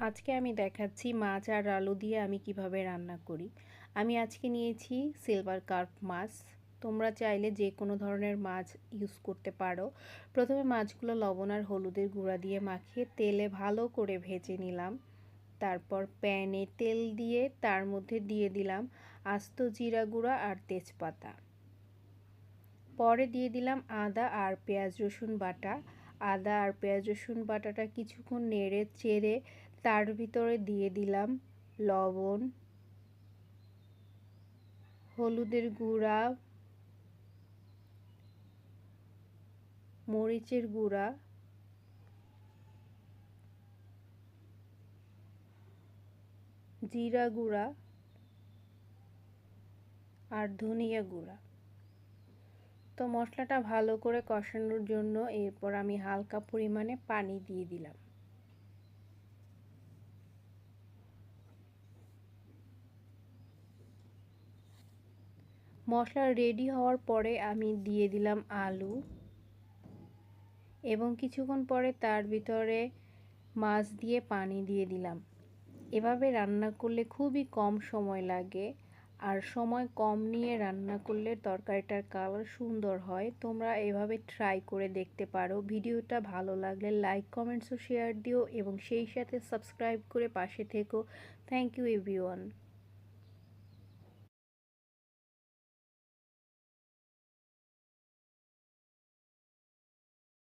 আজকে আমি দেখাচ্ছি মাছ আর আলু দিয়ে আমি কিভাবে রান্না করি। আমি আজকে নিয়েছি সিলভার কার্প মাছ। তোমরা চাইলে যে কোনো ধরনের মাছ ইউজ করতে পারো। প্রথমে মাছগুলো লবণ আর হলুদের গুঁড়া দিয়ে মাখিয়ে তেলে ভালো করে ভেজে নিলাম। তারপর প্যানে তেল দিয়ে তার মধ্যে দিয়ে দিলাম আস্ত জিরা গুঁড়া আর তেজপাতা। পরে দিয়ে দিলাম আদা আর পেঁয়াজ রসুন বাটা। আদা আর পেঁয়াজ রসুন বাটাটা কিছুক্ষণ নেড়ে চেড়ে তার ভিতরে দিয়ে দিলাম লবণ, হলুদের গুঁড়া, মরিচের গুঁড়া, জিরা গুঁড়া আর ধনিয়া গুঁড়া। তো মশলাটা ভালো করে কষানোর জন্য এরপর আমি হালকা পরিমাণে পানি দিয়ে দিলাম। মশলা রেডি হওয়ার পরে আমি দিয়ে দিলাম আলু এবং কিছুক্ষণ পরে তার ভিতরে মাছ দিয়ে পানি দিয়ে দিলাম। এভাবে রান্না করলে খুবই কম সময় লাগে, আর সময় কম নিয়ে রান্না করলে তরকারিটার কালার সুন্দর হয়। তোমরা এভাবে ট্রাই করে দেখতে পারো। ভিডিওটা ভালো লাগলে লাইক, কমেন্টস ও শেয়ার দিও এবং সেই সাথে সাবস্ক্রাইব করে পাশে থেকো। Thank you everyone.